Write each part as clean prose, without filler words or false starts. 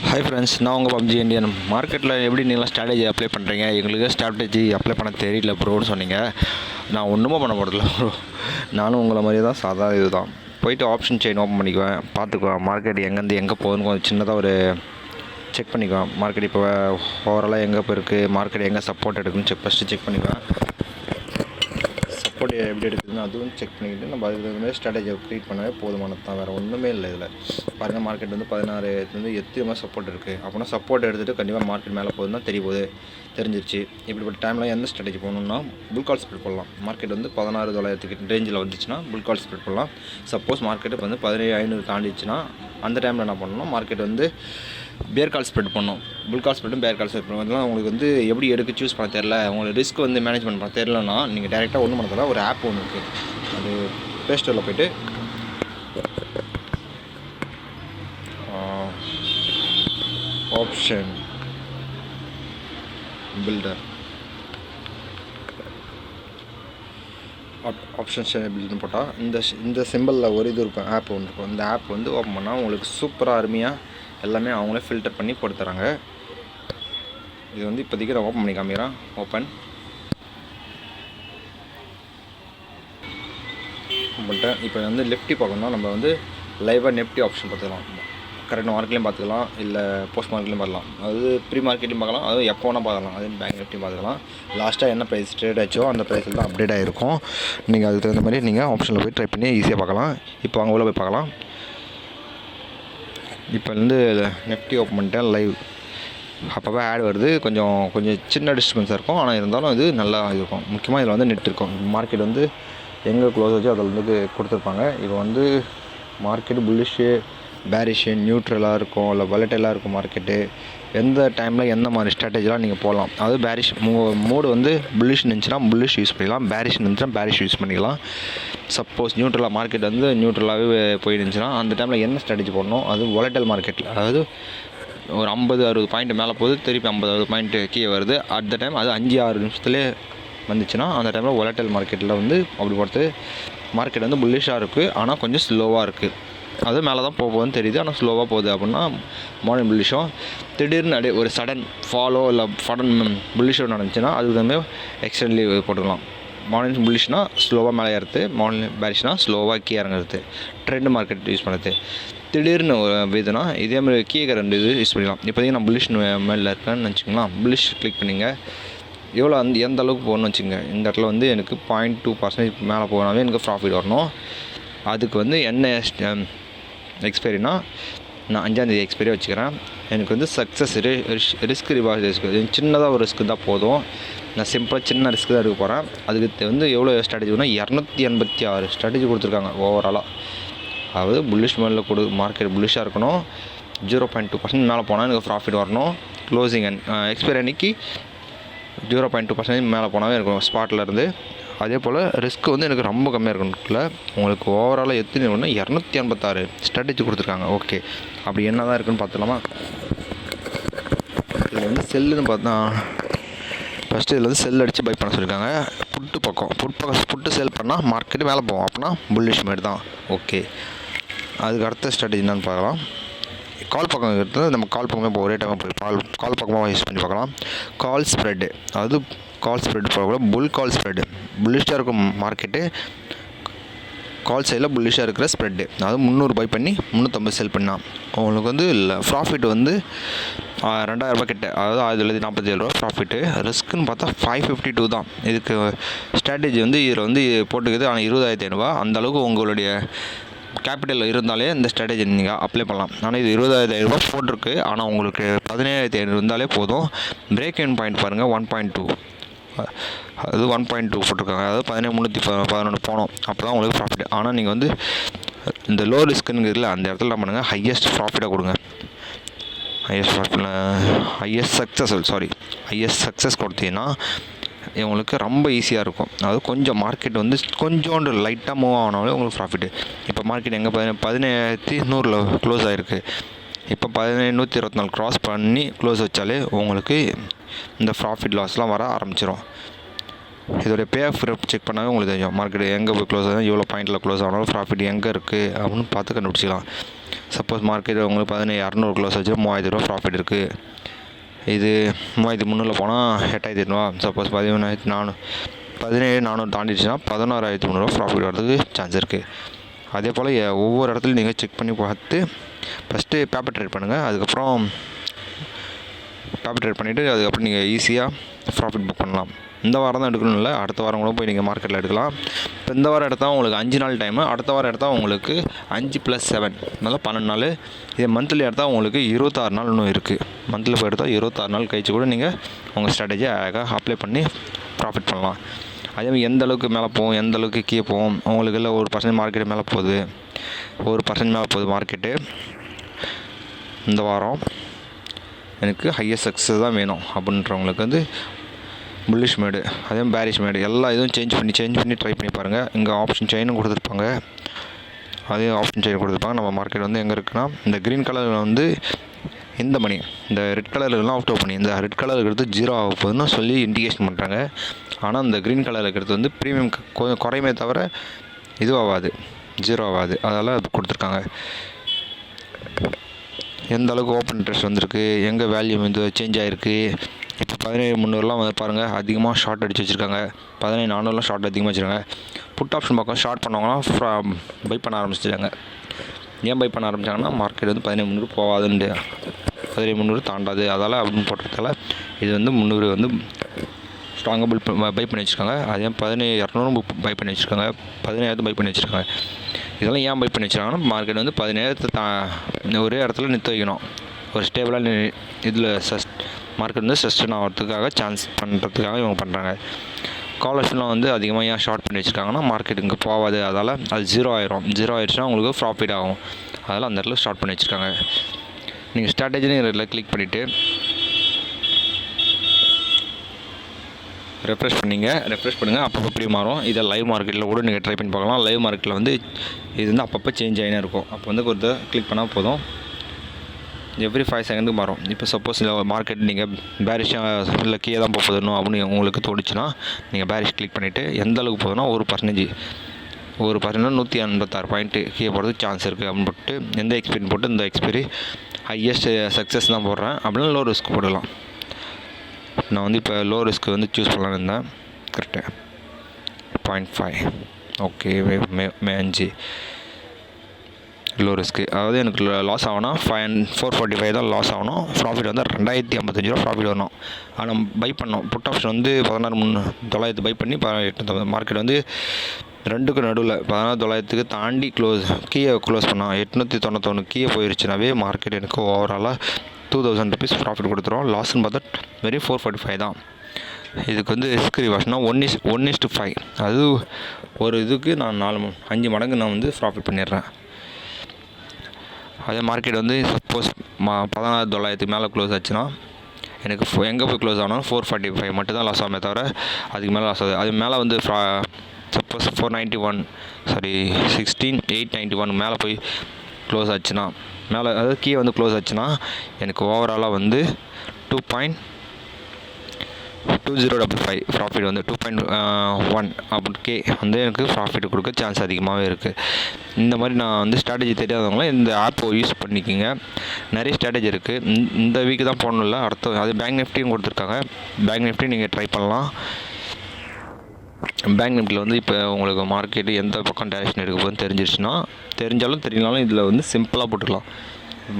Hi friends, நான் உங்கள் PUBG Indian. மார்க்கெட்டில் எப்படி நீங்களாம் ஸ்ட்ராட்டஜி அப்ளை பண்ணுறீங்க? எங்களுக்கு ஸ்ட்ராட்டஜி அப்ளை பண்ண தெரியல ப்ரோன்னு சொன்னீங்க. நான் ஒன்றுமே பண்ண போகிறதில்ல ப்ரோ. நானும் உங்களை மாதிரி தான், சாதா இது தான். போய்ட்டு ஆப்ஷன் செயின் ஓப்பன் பண்ணிக்குவேன், பார்த்துக்குவேன் மார்க்கெட் எங்கேருந்து எங்கே போகுதுன்னு கொஞ்சம் சின்னதாக ஒரு செக் பண்ணிக்குவேன். மார்க்கெட் இப்போ ஓவராலாக எங்கே போயிருக்கு, மார்க்கெட் எங்கே சப்போர்ட் எடுக்குன்னு ஃபஸ்ட்டு செக் பண்ணிக்குவேன். சப்போர்ட் எப்படி எடுக்குதுன்னு அதுவும் செக் பண்ணிக்கிட்டு நம்ம அதுக்கு தகுந்த மாதிரி ஸ்ட்ராட்டஜியை க்ரியேட் பண்ணவே போதுமானது தான். வேறு ஒன்றுமே இல்லை இதில். பாருங்கள், மார்க்கெட் வந்து 16 8 சப்போர்ட் இருக்குது. அப்படின்னா சப்போர்ட் எடுத்துகிட்டு கண்டிப்பாக மார்க்கெட் மேலே போகுதுன்னா தெரிஞ்சிருச்சு. இப்படிப்பட்ட டைமில் எந்த ஸ்ட்ராட்டஜி போகணுன்னா புல் கால் ஸ்ப்ரெட் போடலாம். மார்க்கெட் வந்து 16,900 ரேஞ்சில் வந்துச்சுன்னா புல் கால் ஸ்ப்ரெட் போடலாம். சப்போஸ் மார்க்கெட்டு வந்து 17,500 தாண்டிச்சுன்னா அந்த டைமில் என்ன பண்ணணும், மார்க்கெட் வந்து பேர் கால் ஸ்ப்ரெட் பண்ணணும். புல் கால் ஸ்ப்ரெட்டும் பேர் கால் ஸ்ப்ரெட் பண்ணணும். இதெல்லாம் உங்களுக்கு வந்து எப்படி எடுக்க சூஸ் பண்ண தெரியல, உங்களுக்கு ரிஸ்க் வந்து மேனேஜ்மெண்ட் பண்ண தெரியலன்னா நீங்கள் டேரெக்டாக ஒன்றும் பண்ண தெரியல, ஒரு ஆப் ஒன்று இருக்குது. அது ப்ளே ஸ்டோரில் போய்ட்டு ஆப்ஷன் பில்டர் பில்டுன்னு போட்டால் இந்த சிம்பிளில் ஒரு இது இருக்கும், ஆப் ஒன்று இருக்கும். இந்த ஆப் வந்து ஓப்பன் பண்ணால் உங்களுக்கு சூப்பராக அருமையாக எல்லாமே அவங்களே ஃபில்டர் பண்ணி போட்டு தராங்க. இது வந்து இப்போதைக்கு நான் ஓப்பன் பண்ணி காமிக்கிறேன். ஓப்பன் பண்ணிட்டேன். இப்போ வந்து நிஃப்டி பார்க்கணும்னா நம்ம வந்து லைவாக நிஃப்டி ஆப்ஷன் பார்த்துக்கலாம். கரெக்டாக மார்க்கெட்லேயும் பார்த்துக்கலாம், இல்லை போஸ்ட் மார்க்கெட்லேயும் பார்க்கலாம். அது ப்ரீ மார்க்கெட்லையும் பார்க்கலாம், அதுவும் எப்போ வேணால் பார்க்கலாம். அது பேங்க் நிஃப்டியும் பார்த்துக்கலாம். லாஸ்ட்டாக என்ன ப்ரைஸ் ட்ரேட் ஆச்சோ அந்த ப்ரைஸில் தான் அப்டேட் ஆகிருக்கும். நீங்கள் அதுக்கு தகுந்த மாதிரி நீங்கள் ஆப்ஷனில் போய் ட்ரை பண்ணி ஈஸியாக பார்க்கலாம். இப்போ அங்கே உள்ள போய் பார்க்கலாம். இப்போ வந்து நிஃப்டி ஓப்பன் பண்ணிட்டேன். லைவ் அப்பப்போ ஆட் வருது, கொஞ்சம் சின்ன டிஸ்டர்பன்ஸாக இருக்கும். ஆனால் இருந்தாலும் இது நல்லா இருக்கும். முக்கியமாக இதில் வந்து நெட் இருக்கும். மார்க்கெட் வந்து எங்கே க்ளோஸ் ஆச்சோ அதில் வந்து கொடுத்துருப்பாங்க. இப்போ வந்து மார்க்கெட்டு புல்லிஷு, பேரிஷு, நியூட்ரலாக இருக்கும், இல்லை வொலட்டைலாக இருக்கும். மார்க்கெட்டு எந்த டைமில் எந்த மாதிரி ஸ்ட்ராட்டஜிலாம் நீங்கள் போடலாம். அதாவது பேரிஷ் மூடு வந்து புல்லிஷ் இருந்துச்சுன்னா புல்லிஷ் யூஸ் பண்ணிக்கலாம், பேரிஷ் இருந்துச்சுன்னா பேரிஷ் யூஸ் பண்ணிக்கலாம். சப்போஸ் நியூட்ரலாக மார்க்கெட் வந்து நியூட்ரலாகவே போயிருந்துச்சுன்னா அந்த டைமில் என்ன ஸ்ட்ராட்டஜி போடணும், அது வொலட்டைல் மார்க்கெட்டில், அதாவது ஒரு 50-60 பாயிண்ட் மேலே போகுது, திருப்பி 50-60 பாயிண்ட் கீழே வருது. அட் த டைம் அது 5-6 நிமிஷத்துலேயே வந்துச்சுன்னா அந்த டைமில் வொலட்டைல் மார்க்கெட்டில் வந்து அப்படி போகிறது. மார்க்கெட் வந்து புல்லிஷாக இருக்குது, ஆனால் கொஞ்சம் ஸ்லோவாக இருக்குது. அது மேலே தான் போகுதுன்னு தெரியுது, ஆனால் ஸ்லோவாக போகுது அப்படின்னா மார்னிங் புல்லிஷும். திடீர்னு அப்படியே ஒரு சடன் ஃபாலோ இல்லை சடன் புல்லிஷோ நடந்துச்சுன்னா அதுக்கு வந்து எக்ஸ்டென்ட்லி போட்டுக்கலாம். மார்னிங் புல்லிஷ்னா ஸ்லோவாக மேலே ஏறுறது, மார்னிங் பேரிஷ்னா ஸ்லோவாக கீழே இறங்குறது. ட்ரெண்ட் மார்க்கெட் யூஸ் பண்ணுறது. திடீர்னு இதுனா இதேமாதிரி கீழே 2 இது யூஸ் பண்ணிக்கலாம். இப்போதைக்கு நான் புல்லிஷ் மேலே இருக்கேன்னு வச்சுக்கோங்களேன். புல்லிஷ் கிளிக் பண்ணிங்க. எவ்வளோ எந்த அளவுக்கு போகணும்னு வச்சுங்க. இந்த இடத்துல வந்து எனக்கு 0.2% மேலே போனாவே எனக்கு ப்ராஃபிட் வரணும். அதுக்கு வந்து என்ன எக்ஸ்பைரினா நான் 5ஆம் தேதி எக்ஸ்பைரி வச்சுக்கிறேன். எனக்கு வந்து சக்ஸஸ் ரிஸ்க் ரிவார்டு சின்னதாக ஒரு ரிஸ்க்கு தான் போதும். நான் சிம்பிளாக சின்ன ரிஸ்க்கு தான் எடுக்க போகிறேன். அதுக்கு வந்து எவ்வளோ ஸ்ட்ராட்டஜினா 286 ஸ்ட்ராட்டஜி கொடுத்துருக்காங்க ஓவராலாக. அதாவது புல்லிஷ் மேலே மார்க்கெட் புல்லிஷாக இருக்கணும், 0.2% மேலே போனால் எனக்கு ப்ராஃபிட் வரணும். க்ளோசிங் எக்ஸ்பைரி அன்றைக்கி 0.2% மேலே போனாவே இருக்கும் ஸ்பாட்டில் இருந்து. அதே போல் ரிஸ்க் வந்து எனக்கு ரொம்ப கம்மியாக இருக்கணும்ல. உங்களுக்கு ஓவராலாக எத்தனை ஒன்று 286 ஸ்ட்ராட்டஜி கொடுத்துருக்காங்க. ஓகே, அப்படி என்ன தான் இருக்குதுன்னு பார்த்துலாமா. இதில் வந்து செல்லுன்னு பார்த்தா ஃபஸ்ட்டு இதில் வந்து செல் அடித்து பை பண்ண சொல்லியிருக்காங்க. புட்டு செல் பண்ணால் மார்க்கெட்டு மேலே போகும், அப்படின்னா புல்லிஷ் மாதிரி தான். ஓகே, அதுக்கு அடுத்த ஸ்ட்ராட்டஜி என்னன்னு பார்க்கலாம். கால் பக்கம் இருக்கிறது நம்ம கால் பக்கமே இப்போ ஒரே டைமாக போய் கால் பக்கமாக யூஸ் பண்ணி பார்க்கலாம். கால் ஸ்ப்ரெட்டு, அதாவது கால் ஸ்ப்ரெட் போகக்கூட புல் கால் ஸ்ப்ரெட்டு. புல்லிஷாக இருக்கும் மார்க்கெட்டு, கால் சைடில் புல்லிஷாக இருக்கிற ஸ்ப்ரெட்டு. அதாவது 300 பை பண்ணி 350 செல் பண்ணால் உங்களுக்கு வந்து ப்ராஃபிட் வந்து 2,000 ரூபாய் கிட்ட, அதாவது 1,047 ரூபா ப்ராஃபிட்டு. ரிஸ்க்குன்னு பார்த்தா 552 தான். இதுக்கு ஸ்ட்ராட்டஜி வந்து இதில் வந்து போட்டுக்குது, ஆனால் 20,500 அந்தளவுக்கு உங்களுடைய கேபிட்டல் இருந்தாலே இந்த ஸ்ட்ராட்டஜி நீங்கள் அப்ளை பண்ணலாம். ஆனால் இது 20,500 போட்டிருக்கு, ஆனால் உங்களுக்கு 17,500 இருந்தாலே போதும். பிரேக் இன் பாயிண்ட் பாருங்கள் 1.2, அது 1.2 போட்டிருக்காங்க. அதாவது 17,311 போனோம், அப்போ தான் உங்களுக்கு ப்ராஃபிட். ஆனால் நீங்கள் வந்து இந்த லோ ரிஸ்க்குன்னு இல்லை, அந்த இடத்துல என்ன பண்ணுங்கள், ஹையஸ்ட் ப்ராஃபிட்டாக கொடுங்க. ஹையஸ்ட் சக்ஸஸ் கொடுத்தீங்கன்னா உங்களுக்கு ரொம்ப ஈஸியாக இருக்கும். அதாவது கொஞ்சம் மார்க்கெட் வந்து கொஞ்சோண்டு லைட்டாக மூவ் ஆனாலே உங்களுக்கு ப்ராஃபிட்டு. இப்போ மார்க்கெட் எங்கே 17,100 க்ளோஸ் ஆகிருக்கு. இப்போ 17,124 க்ராஸ் பண்ணி க்ளோஸ் வச்சாலே உங்களுக்கு இந்த ப்ராஃபிட் லாஸ்லாம் வர ஆரம்பிச்சிடும். இதோடைய பே ஆஃப் செக் பண்ணாவே உங்களுக்கு தெரியும் மார்க்கெட் எங்கே போய் க்ளோஸ் ஆகும், எவ்வளோ பாயிண்டில் க்ளோஸ் ஆனாலும் ப்ராஃபிட் எங்கே இருக்குது அப்படின்னு பார்த்து கண்டுபிடிச்சிக்கலாம். சப்போஸ் மார்க்கெட் உங்களுக்கு 17200 க்ளோஸ் வச்சு 3000 ரூபா ப்ராஃபிட் இருக்குது. இது 3300 போனால் 8800. சப்போஸ் 17400 தாண்டிடுச்சுன்னா 11300 ப்ராஃபிட் வரதுக்கு சான்ஸ் இருக்குது. அதே போல் ஒவ்வொரு இடத்துலையும் நீங்கள் செக் பண்ணி பார்த்து ஃபஸ்ட்டு பேப்பர் ட்ரேட் பண்ணுங்கள். அதுக்கப்புறம் பேப்பர் ட்ரேட் பண்ணிவிட்டு அதுக்கப்புறம் நீங்கள் ஈஸியாக ப்ராஃபிட் புக் பண்ணலாம். இந்த வாரம் தான் எடுக்கணும் இல்லை, அடுத்த வாரம் கூட போய் நீங்கள் மார்க்கெட்டில் எடுக்கலாம். இப்போ இந்த வாரம் எடுத்தால் உங்களுக்கு 5 நாள் டைமு, அடுத்த வாரம் எடுத்தால் உங்களுக்கு 5 + 7 நல்லா 12 நாள். இதே மந்த்லி எடுத்தால் உங்களுக்கு 26 நாள் இன்னும் இருக்குது. மந்த்லி போய் எடுத்தால் 26 நாள் கழிச்சு கூட நீங்கள் உங்கள் ஸ்ட்ராட்டஜியை அழகாக அப்ளை பண்ணி ப்ராஃபிட் பண்ணலாம். அதேமாதிரி எந்த அளவுக்கு மேலே போகும், எந்த அளவுக்கு கீழே போகும், உங்களுக்கு இல்லை 1% மார்க்கெட்டு மேலே போகுது, 1% மேலே போகுது மார்க்கெட்டு, இந்த வாரம் எனக்கு ஹையஸ்ட் சக்ஸஸ் தான் வேணும் அப்படின்றவங்களுக்கு வந்து புல்லிஷ் மேடு, அதே பேரிஷ் மேடு எல்லா இதுவும் சேஞ்ச் பண்ணி ட்ரை பண்ணி பாருங்கள். இங்கே ஆப்ஷன் செயினும் கொடுத்துருப்பாங்க, அதே ஆப்ஷன் செயின் கொடுத்துருப்பாங்க. நம்ம மார்க்கெட் வந்து எங்கே இருக்குன்னா இந்த க்ரீன் கலரில் வந்து இந்த மணி, இந்த ரெட் கலருலாம் அவுட் பண்ணி, இந்த ரெட் கலர் இருக்கிறது 0 ஆக போகுதுன்னு சொல்லி இண்டிகேஷன் பண்ணுறாங்க. ஆனால் இந்த க்ரீன் கலர் இருக்கிறது வந்து ப்ரீமியம் கொஞ்சம் குறையுமே தவிர இதுவாகாது, 0 ஆகாது. அதனால் அது கொடுத்துருக்காங்க. எந்த அளவுக்கு ஓப்பன் இன்ட்ரெஸ்ட் வந்திருக்கு, எங்கே வேல்யூ வந்து சேஞ்ச் ஆகிருக்கு. இப்போ 17300 வந்து பாருங்கள், அதிகமாக ஷார்ட் அடித்து வச்சுருக்காங்க. 17400 ஷார்ட் அதிகமாக வச்சுருக்காங்க. புட் ஆப்ஷன் பக்கம் ஷார்ட் பண்ணவங்களாம் பை பண்ண ஆரம்பிச்சிட்டாங்க. ஏன் பை பண்ண ஆரம்பித்தாங்கன்னா மார்க்கெட் வந்து 17300 போகாதுன்ட்டு, 17300 தாண்டாது அதால் அப்படின்னு போட்டதால் இது வந்து 300 வந்து ஸ்ட்ராங்காக பை பண்ணி வச்சுருக்காங்க. அதே 17200 பை பண்ணி வச்சுருக்காங்க, 17000 பை பண்ணி வச்சுருக்காங்க. இதெல்லாம் ஏன் பை பண்ணி வச்சுருக்காங்கன்னா மார்க்கெட் வந்து 17000 ஒரே இடத்துல நிற்க வைக்கணும். ஒரு ஸ்டேபிளாக இதில் மார்க்கெட் வந்து சஸ்டெயின் ஆகிறதுக்காக சான்ஸ் பண்ணுறதுக்காக இவங்க பண்ணுறாங்க. கால் ஆப்ஷன்லாம் வந்து அதிகமாக ஏன் ஷார்ட் பண்ணி வச்சுருக்காங்கன்னா மார்க்கெட் இங்கே போகாது, அதால் அது 0 ஆயிரும். 0 ஆயிடுச்சுன்னா உங்களுக்கு ப்ராஃபிட் ஆகும். அதனால் அந்த இடத்துல ஷார்ட் பண்ணி வச்சுருக்காங்க. நீங்கள் ஸ்ட்ராட்டஜின்னு இதில் கிளிக் பண்ணிவிட்டு ரெஃப்ரெஷ் பண்ணுங்கள். அப்பப்போ எப்படி மாறும். இதை லைவ் மார்க்கெட்டில் கூட நீங்கள் ட்ரை பண்ணி பார்க்கலாம். லைவ் மார்க்கெட்டில் வந்து இது வந்து அப்பப்போ சேஞ்ச் ஆகினே இருக்கும். அப்போ வந்து ஒரு கிளிக் பண்ணால் போதும், எவ்ரி 5 செகண்டுக்கு மாறும். இப்போ சப்போஸ் இந்த மார்க்கெட் நீங்கள் பேரிஷாக இல்லை கீழே தான் போகுதுன்னு அப்படின்னு உங்களுக்கு தோணுச்சுன்னா நீங்கள் பேரிஷ் கிளிக் பண்ணிவிட்டு எந்த அளவுக்கு போகுதுன்னா 1% 186 பாயிண்ட்டு கீழே போகிறதுக்கு சான்ஸ் இருக்குது அப்படின்னு போட்டு எந்த எக்ஸ்பீரி போட்டு இந்த எக்ஸ்பீரி ஹையஸ்ட் சக்ஸஸ் தான் போடுறேன் அப்படின்னா லோ ரிஸ்க் போடலாம். நான் வந்து இப்போ லோ ரிஸ்க் வந்து சூஸ் பண்ணலான்னு இருந்தேன். கரெக்டு 0.5 ஓகே மே 5 லோ ரிஸ்க்கு. அதாவது எனக்கு லாஸ் ஆகணும்னா 445 தான் லாஸ் ஆகணும். ப்ராஃபிட் வந்து 2055 ரூபா ப்ராஃபிட் வரணும். ஆனால் பை பண்ணோம் புட் ஆப்ஷன் வந்து 16900 பை பண்ணி 8000 மார்க்கெட் வந்து 2க்கு நடுவில் 14900 தாண்டி கீழே க்ளோஸ் பண்ணோம். 891 கீழே போயிருச்சுனாவே மார்க்கெட் எனக்கு ஓவராலாக 2000 ருபீஸ் ப்ராஃபிட் கொடுத்துரும். லாஸ்ன்னு பார்த்தா வெறும் 445 தான். இதுக்கு வந்து ரிஸ்க் ரிவார்ட்ஸ்னால் 1:5. அது ஒரு இதுக்கு நான் 5 மடங்கு நான் வந்து ப்ராஃபிட் பண்ணிடுறேன். அதே மார்க்கெட் வந்து சப்போஸ் 14900 மேலே க்ளோஸ் ஆச்சுன்னா எனக்கு எங்கே போய் க்ளோஸ் ஆகணும் 445 மட்டும் தான் லாஸ் ஆகுமே தவிர அதுக்கு மேலே லாஸ் ஆகுது. அது மேலே வந்து சப்போஸ் 16891 மேலே போய் க்ளோஸ் ஆச்சுன்னா மேலே அதாவது கீழே வந்து க்ளோஸ் ஆச்சுன்னா எனக்கு ஓவராலாக வந்து 2.2055 ப்ராஃபிட் வந்து 2.1 அப்படி வந்து எனக்கு ப்ராஃபிட் கொடுக்க சான்ஸ் அதிகமாகவே இருக்குது. இந்த மாதிரி நான் வந்து ஸ்ட்ராட்டஜி தெரியாதவங்களாம் இந்த ஆப்பை யூஸ் பண்ணிக்கிங்க. நிறைய ஸ்ட்ராட்டஜி இருக்குது. இந்த வீக்கு தான் போடணும்ல, அடுத்த அது பேங்க் நிஃப்டியும் கொடுத்துருக்காங்க. பேங்க் நிஃப்டி நீங்கள் ட்ரை பண்ணலாம். பேங்க் நிஃப்டியில் வந்து இப்போ உங்களுக்கு மார்க்கெட்டு எந்த பக்கம் டைரக்ஷன் எடுக்க போகுதுன்னு தெரிஞ்சிருச்சுன்னா தெரிஞ்சாலும் தெரியலனாலும் இதில் வந்து சிம்பிளாக போட்டுக்கலாம்.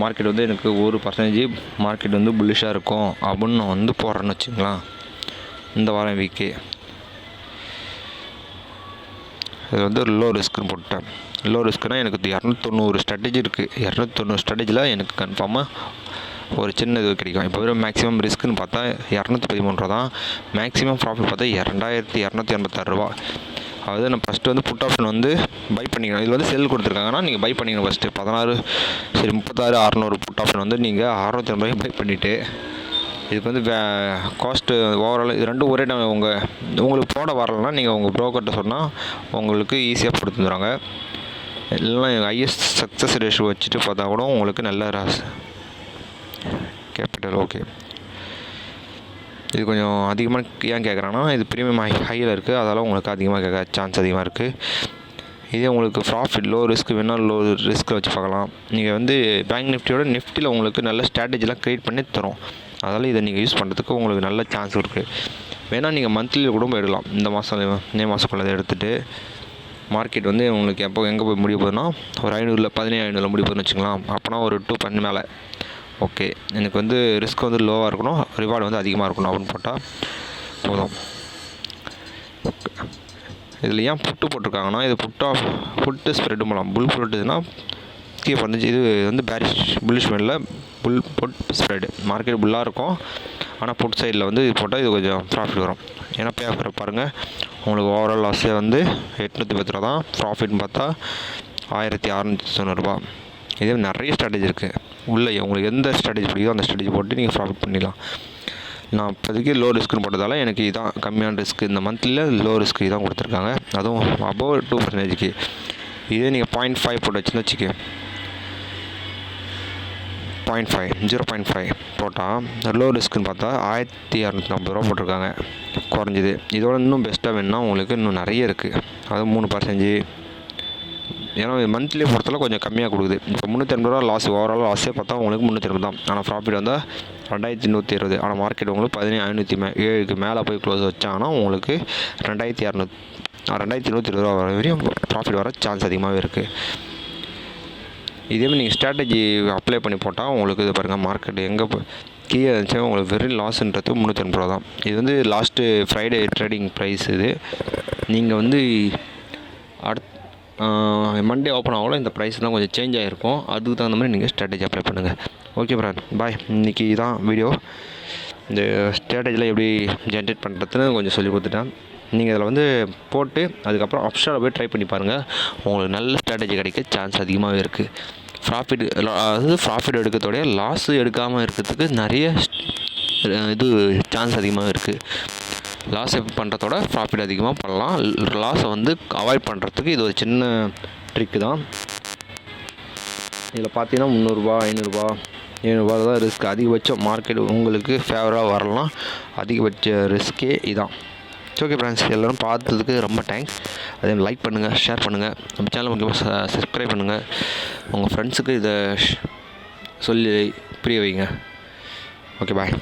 மார்க்கெட் வந்து எனக்கு 1% மார்க்கெட் வந்து புல்லிஷாக இருக்கும் அப்படின்னு நான் வந்து போடுறேன்னு வச்சுக்கலாம். இந்த வாரம் வீக்கு இது வந்து லோ ரிஸ்க்குன்னு போட்டேன். லோ ரிஸ்க்குனால் எனக்கு 290 ஸ்ட்ராட்டஜி இருக்குது. 290 ஸ்ட்ராட்டஜியில் எனக்கு கன்ஃபார்மாக ஒரு சின்ன இது கிடைக்கும். இப்போ வெறும் மேக்ஸிமம் ரிஸ்க்குன்னு பார்த்தா 213 ரூபா தான். மேக்ஸிமம் ப்ராஃபிட் பார்த்தா 2286 ரூபா. அதாவது நான் ஃபஸ்ட்டு வந்து புட் ஆப்ஷன் வந்து பை பண்ணிக்கணும். இதில் வந்து செல் கொடுத்துருக்காங்கன்னா நீங்கள் பை பண்ணிக்கணும். ஃபஸ்ட்டு 36,600 புட் ஆப்ஷன் வந்து நீங்கள் 650 ரூபாய்க்கு பை பண்ணிவிட்டு இதுக்கு வந்து காஸ்ட்டு ஓவரால் இது ரெண்டும் ஒரே டைம் உங்களுக்கு போட வரலைன்னா நீங்கள் உங்கள் ப்ரோக்கர்கிட்ட சொன்னால் உங்களுக்கு ஈஸியாக போட்டு தந்துடுறாங்க. இல்லைனா ஹையஸ்ட் சக்ஸஸ் ரேஷியோ வச்சுட்டு பார்த்தா கூட உங்களுக்கு நல்ல கேபிட்டல் ஓகே. இது கொஞ்சம் அதிகமாக ஏன் கேட்குறாங்கன்னா இது ப்ரீமியம் ஹையில் இருக்குது, அதால் உங்களுக்கு அதிகமாக கேட்க சான்ஸ் அதிகமாக இருக்குது. இதே உங்களுக்கு ப்ராஃபிட் லோ ரிஸ்க் வேணால் லோ ரிஸ்க்கில் வச்சு பார்க்கலாம். நீங்கள் வந்து பேங்க் நிஃப்டியோட நிஃப்டியில் உங்களுக்கு நல்ல ஸ்ட்ராட்டஜிலாம் க்ரியேட் பண்ணி தரும். அதனால் இதை நீங்கள் யூஸ் பண்ணுறதுக்கு உங்களுக்கு நல்ல சான்ஸ் இருக்குது. வேணால் நீங்கள் மந்த்லியில் கூட எடுக்கலாம். இந்த மாதம் மே மாதக்குள்ளே எடுத்துகிட்டு மார்க்கெட் வந்து உங்களுக்கு எப்போ எங்கே போய் முடிய போகுதுன்னா ஒரு 500 17,500 முடிய போகுதுன்னு வச்சுக்கலாம். அப்போனா ஒரு 2% மேலே ஓகே, எனக்கு வந்து ரிஸ்க் வந்து லோவாக இருக்கணும், ரிவார்டு வந்து அதிகமாக இருக்கணும் அப்படின்னு போட்டால் போதும். இதில் ஏன் புட்டு போட்டிருக்காங்கன்னா, இது புட்டு ஸ்ப்ரெட்டு போகலாம். புல் புட்டுனா கீழே வந்துச்சு. இது வந்து புல்லிஷ் மேலில் புட் ஸ்ப்ரெடு. மார்க்கெட் புல்லாக இருக்கும், ஆனால் புட் சைடில் வந்து இது போட்டால் இது கொஞ்சம் ப்ராஃபிட் வரும். ஏன்னா பே ஆஃபர் பாருங்கள், உங்களுக்கு ஓவரால் லாஸே வந்து 810 ரூபா தான். ப்ராஃபிட்னு பார்த்தா 1690 ரூபா. இதே நிறைய ஸ்ட்ராட்டஜி இருக்குது உள்ளே. உங்களுக்கு எந்த ஸ்ட்ராட்டஜி பிடிக்குதோ அந்த ஸ்ட்ராட்டஜி போட்டு நீங்கள் ப்ராஃபிட் பண்ணிடலாம். நான் இப்போதைக்கு லோ ரிஸ்க்குன்னு போட்டதால் எனக்கு இதான் கம்மியான ரிஸ்க். இந்த மந்த்லியில் லோ ரிஸ்க்கு தான் கொடுத்துருக்காங்க, அதுவும் அபோவ் 2%. இதே நீங்கள் 0.5 போட்டு வச்சுன்னு வச்சுக்க, 0.5 போட்டால் லோ ரிஸ்க்குன்னு பார்த்தா 1250 ரூபா போட்டிருக்காங்க குறைஞ்சிது. இதோட இன்னும் பெஸ்ட்டாக வேணுன்னா உங்களுக்கு இன்னும் நிறைய இருக்குது. அது 3%. ஏன்னா மந்த்லி பொறுத்தவரை கொஞ்சம் கம்மியாக கொடுக்குது. இப்போ 350 ரூபா லாஸ், ஓவரால் லாஸே பார்த்தா உங்களுக்கு 350 தான். ஆனால் ப்ராஃபிட் வந்தால் 2120. ஆனால் மார்க்கெட் உங்களுக்கு 15507க்கு மேலே போய் க்ளோஸ் வச்சாங்கன்னா உங்களுக்கு 2120 ரூபா வர வரையும் ப்ராஃபிட் வர சான்ஸ் அதிகமாகவே இருக்குது. இதேமாதிரி நீங்கள் ஸ்ட்ராட்டஜி அப்ளை பண்ணி போட்டால் உங்களுக்கு இது பாருங்கள், மார்க்கெட் எங்கே கீழே இருந்துச்சு உங்களுக்கு வெறும் லாஸ்ன்றது 350 ரூபா தான். இது வந்து லாஸ்ட்டு ஃப்ரைடே ட்ரேடிங் ப்ரைஸ். இது நீங்கள் வந்து மண்டே ஓப்பன் ஆகல இந்த ப்ரைஸ்லாம் கொஞ்சம் சேஞ்ச் ஆகிருக்கும். அதுக்கு தகுந்த மாதிரி நீங்கள் ஸ்ட்ராட்டஜி அப்ளை பண்ணுங்கள். ஓகே ஃப்ரெண்ட், பாய். இன்றைக்கி தான் வீடியோ. இந்த ஸ்ட்ராட்டஜியில் எப்படி ஜென்ரேட் பண்ணுறதுன்னு கொஞ்சம் சொல்லி கொடுத்துட்டேன். நீங்கள் இதில் வந்து போட்டு அதுக்கப்புறம் அப்ஷாவில் போய் ட்ரை பண்ணி பாருங்கள். உங்களுக்கு நல்ல ஸ்ட்ராட்டஜி கிடைக்க சான்ஸ் அதிகமாகவே இருக்குது. ப்ராஃபிட் எடுக்கிறதோடைய லாஸு எடுக்காமல் இருக்கிறதுக்கு நிறைய இது சான்ஸ் அதிகமாக இருக்குது. லாஸ் பண்ணுறதோட ப்ராஃபிட் அதிகமாக பண்ணலாம். லாஸை வந்து அவாய்ட் பண்ணுறதுக்கு இது ஒரு சின்ன ட்ரிக்கு தான். இதில் பார்த்தீங்கன்னா 300 ரூபா 500 ரூபா 700 ரூபா தான் ரிஸ்க். அதிகபட்சம் மார்க்கெட் உங்களுக்கு ஃபேவராக வரலாம். அதிகபட்ச ரிஸ்க்கே இதான். ஓகே ஃப்ரெண்ட்ஸ், எல்லோரும் பார்த்ததுக்கு ரொம்ப தேங்க்ஸ். அதே லைக் பண்ணுங்கள், ஷேர் பண்ணுங்கள், நம்ம சேனல் முக்கியமாக சப்ஸ்கிரைப் பண்ணுங்கள். உங்கள் ஃப்ரெண்ட்ஸுக்கு இதை சொல்லி புரிய வைங்க. Okay bye.